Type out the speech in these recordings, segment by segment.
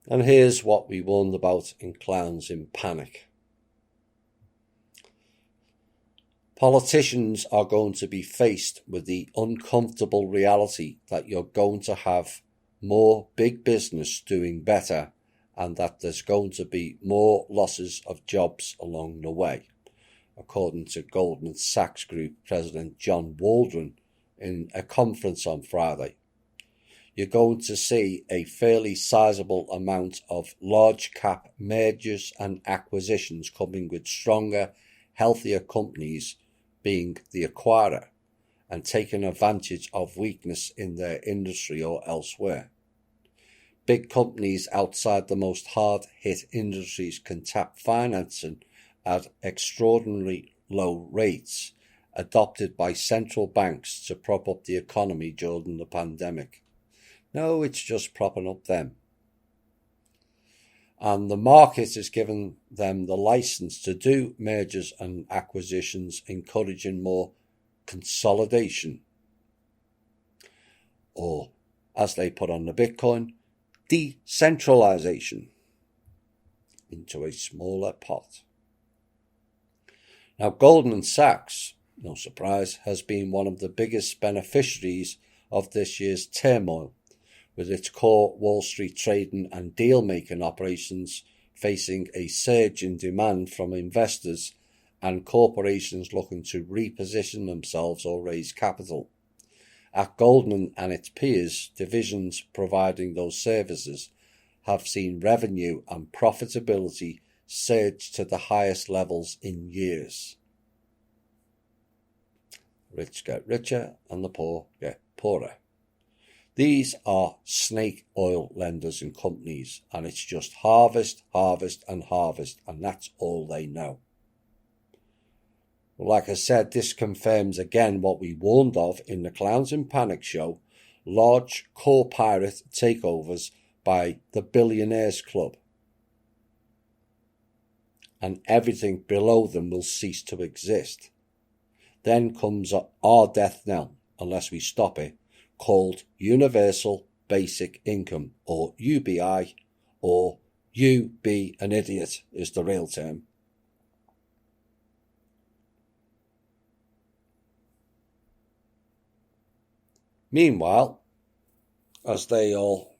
And here's what we warned about in Clowns in Panic. Politicians are going to be faced with the uncomfortable reality that you're going to have more big business doing better and that there's going to be more losses of jobs along the way, according to Goldman Sachs Group President John Waldron in a conference on Friday. You're going to see a fairly sizable amount of large cap mergers and acquisitions coming with stronger, healthier companies being the acquirer and taking advantage of weakness in their industry or elsewhere. Big companies outside the most hard-hit industries can tap financing at extraordinarily low rates adopted by central banks to prop up the economy during the pandemic. No, it's just propping up them. And the market is giving them the license to do mergers and acquisitions, encouraging more consolidation. Or, as they put on the Bitcoin, decentralization into a smaller pot. Now, Goldman Sachs, no surprise, has been one of the biggest beneficiaries of this year's turmoil, with its core Wall Street trading and deal-making operations facing a surge in demand from investors and corporations looking to reposition themselves or raise capital. At Goldman and its peers, divisions providing those services have seen revenue and profitability surge to the highest levels in years. Rich get richer and the poor get poorer. These are snake oil lenders and companies, and it's just harvest, harvest, and harvest, and that's all they know. Well, like I said, this confirms again what we warned of in the Clowns in Panic show, large core pirate takeovers by the Billionaires Club. And everything below them will cease to exist. Then comes our death knell, unless we stop it, called Universal Basic Income, or UBI, or You Be an Idiot is the real term. Meanwhile, as they all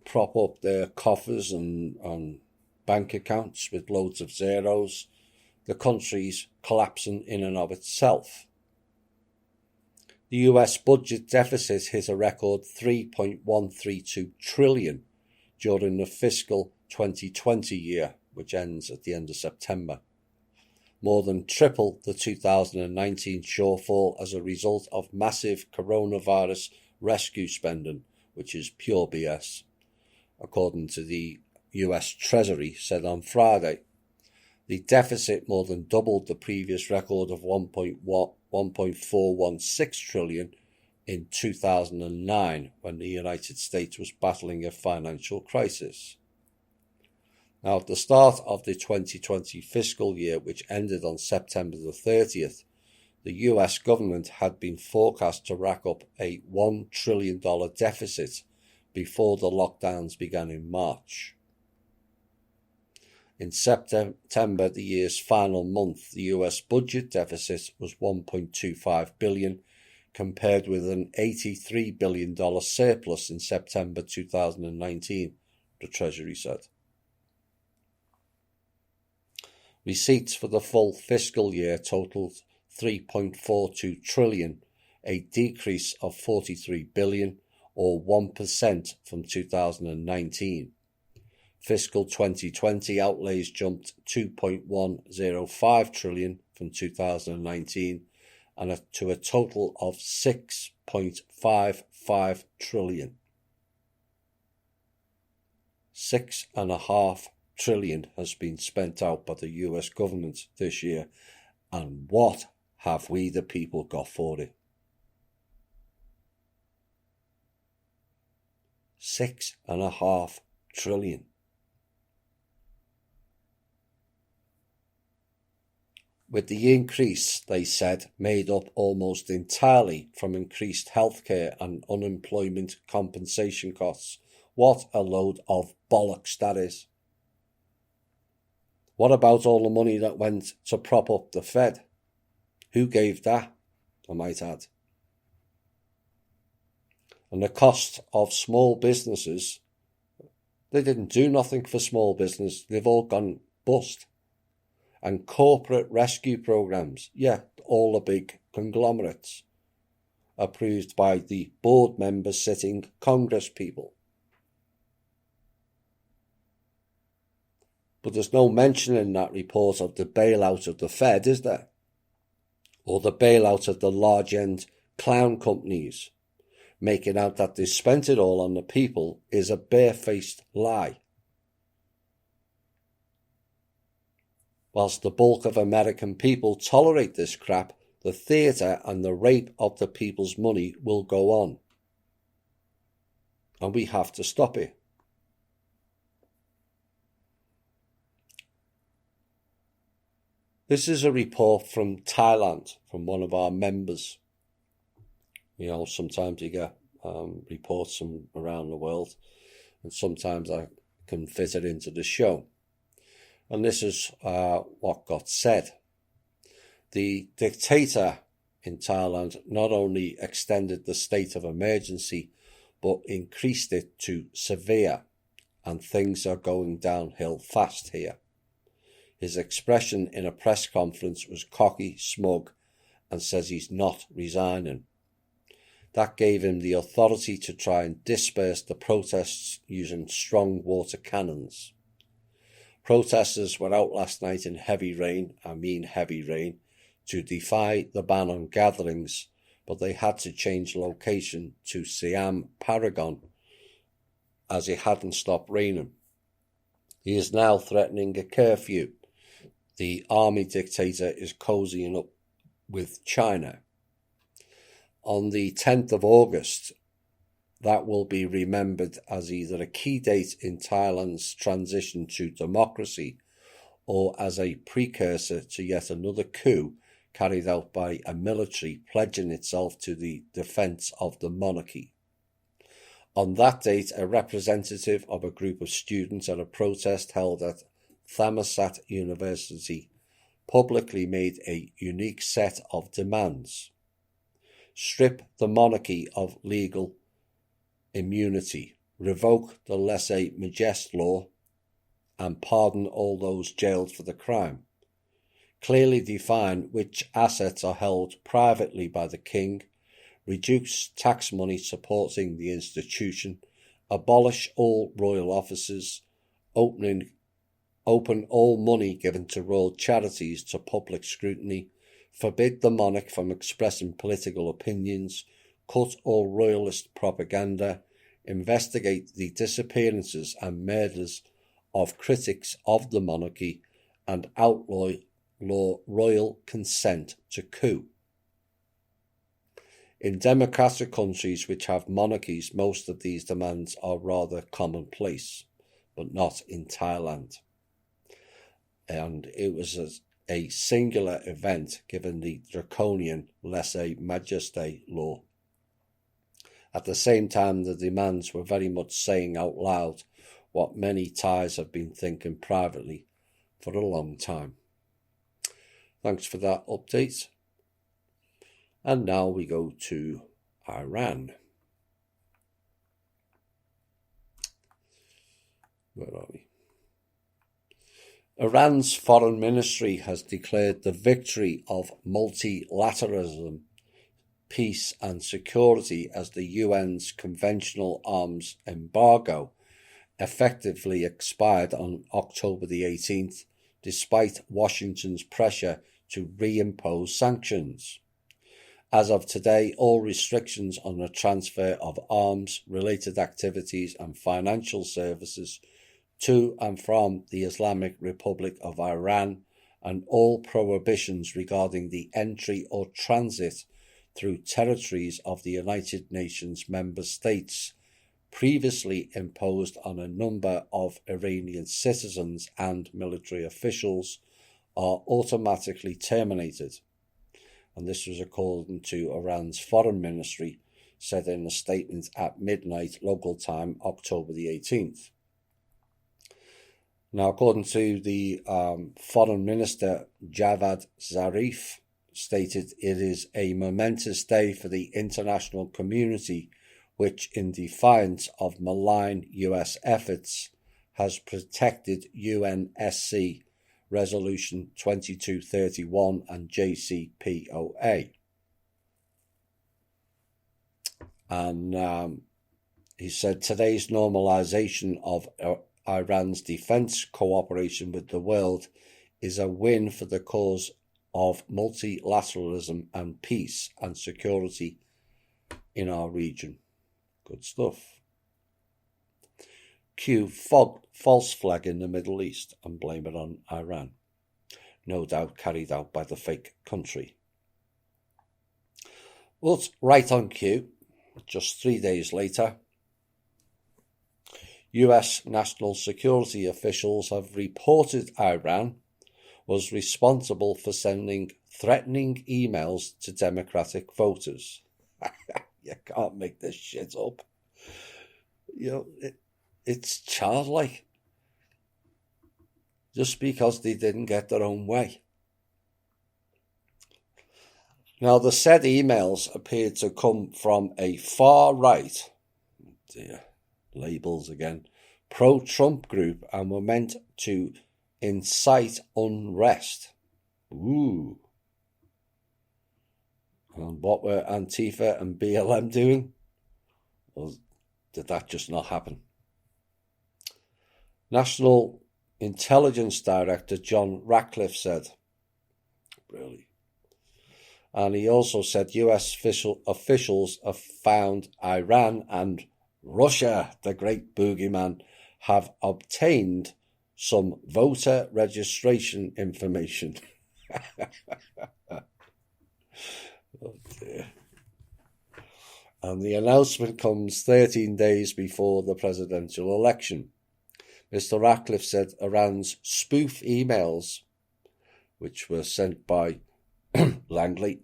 prop up their coffers and bank accounts with loads of zeros, the country's collapsing in and of itself. The US budget deficit hit a record $3.132 trillion during the fiscal 2020 year, which ends at the end of September. More than triple the 2019 shortfall as a result of massive coronavirus rescue spending, which is pure BS, according to the US Treasury said on Friday. The deficit more than doubled the previous record of $1.416 trillion in 2009, when the United States was battling a financial crisis. Now, at the start of the 2020 fiscal year, which ended on September the 30th, the US government had been forecast to rack up a $1 trillion deficit before the lockdowns began in March. In September, the year's final month, the US budget deficit was $1.25 billion, compared with an $83 billion surplus in September 2019, the Treasury said. Receipts for the full fiscal year totaled $3.42 trillion, a decrease of $43 billion, or 1% from 2019. Fiscal 2020 outlays jumped $2.105 trillion from 2019 and to a total of $6.55 trillion. $6.5 trillion has been spent out by the US government this year, and what have we the people got for it? $6.5 trillion. with the increase, they said, made up almost entirely from increased healthcare and unemployment compensation costs. What a load of bollocks that is. What about all the money that went to prop up the Fed? Who gave that, I might add? And the cost of small businesses, they didn't do nothing for small business. They've all gone bust. And corporate rescue programs, yeah, all the big conglomerates, approved by the board members sitting Congress people. But there's no mention in that report of the bailout of the Fed, is there? Or the bailout of the large-end clown companies, making out that they spent it all on the people is a barefaced lie. Whilst the bulk of American people tolerate this crap, the theatre and the rape of the people's money will go on. And we have to stop it. This is a report from Thailand, from one of our members. You know, sometimes you get reports from around the world, and sometimes I can fit it into the show. And this is what got said. The dictator in Thailand not only extended the state of emergency, but increased it to severe, and things are going downhill fast here. His expression in a press conference was cocky, smug, and says he's not resigning. That gave him the authority to try and disperse the protests using strong water cannons. Protesters were out last night in heavy rain, I mean heavy rain, to defy the ban on gatherings, but they had to change location to Siam Paragon as it hadn't stopped raining. He is now threatening a curfew. The army dictator is cozying up with China. On the 10th of August, that will be remembered as either a key date in Thailand's transition to democracy or as a precursor to yet another coup carried out by a military pledging itself to the defence of the monarchy. On that date, a representative of a group of students at a protest held at Thammasat University publicly made a unique set of demands. Strip the monarchy of legal immunity, revoke the lèse-majesté law, and pardon all those jailed for the crime. Clearly define which assets are held privately by the king, reduce tax money supporting the institution, abolish all royal offices, open all money given to royal charities to public scrutiny, forbid the monarch from expressing political opinions, cut all royalist propaganda, investigate the disappearances and murders of critics of the monarchy, and outlaw royal consent to coup. In democratic countries which have monarchies, most of these demands are rather commonplace, but not in Thailand. And it was a singular event given the draconian lèse-majesté law. At the same time, the demands were very much saying out loud what many Thais have been thinking privately for a long time. Thanks for that update. And now we go to Iran. Where are we? Iran's foreign ministry has declared the victory of multilateralism, peace and security as the UN's conventional arms embargo effectively expired on October the 18th, despite Washington's pressure to reimpose sanctions. As of today, all restrictions on the transfer of arms, related activities and financial services to and from the Islamic Republic of Iran, and all prohibitions regarding the entry or transit through territories of the United Nations member states, previously imposed on a number of Iranian citizens and military officials, are automatically terminated. And this was according to Iran's foreign ministry, said in a statement at midnight local time, October the 18th. Now, according to the foreign minister, Javad Zarif, stated it is a momentous day for the international community, which, in defiance of malign US efforts, has protected UNSC Resolution 2231 and JCPOA. And he said today's normalization of Iran's defense cooperation with the world is a win for the cause of multilateralism and peace and security in our region. Good stuff. Q. False flag in the Middle East and blame it on Iran. No doubt carried out by the fake country. Well, it's right on cue. Just 3 days later, US national security officials have reported Iran was responsible for sending threatening emails to Democratic voters. You can't make this shit up. It's childlike. Just because they didn't get their own way. Now, the said emails appeared to come from a far-right, labels again, pro-Trump group and were meant to incite unrest. Ooh. And what were Antifa and BLM doing? Well, did that just not happen? National Intelligence Director John Ratcliffe said, really. And he also said US officials have found Iran and Russia, the great boogeyman, have obtained some voter registration information. Oh dear. And the announcement comes 13 days before the presidential election. Mr. Ratcliffe said Iran's spoof emails, which were sent by Langley,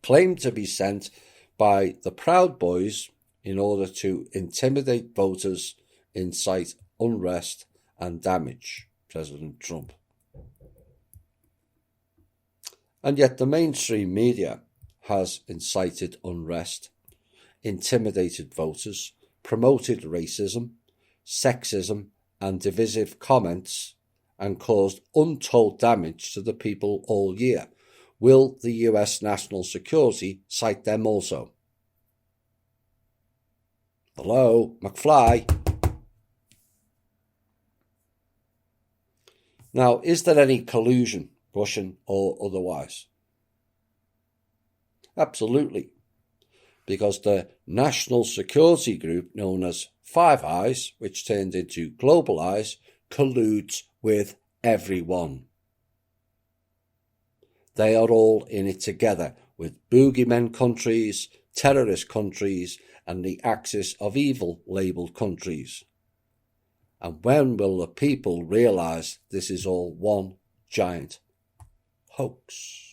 claimed to be sent by the Proud Boys in order to intimidate voters, incite unrest and damage President Trump. And yet the mainstream media has incited unrest, intimidated voters, promoted racism, sexism and divisive comments, and caused untold damage to the people all year. Will the US national security cite them also? Hello, McFly. Now, is there any collusion, Russian or otherwise? Absolutely. Because the national security group known as Five Eyes, which turned into Global Eyes, colludes with everyone. They are all in it together with boogeymen countries, terrorist countries, and the axis of evil labelled countries. And when will the people realise this is all one giant hoax?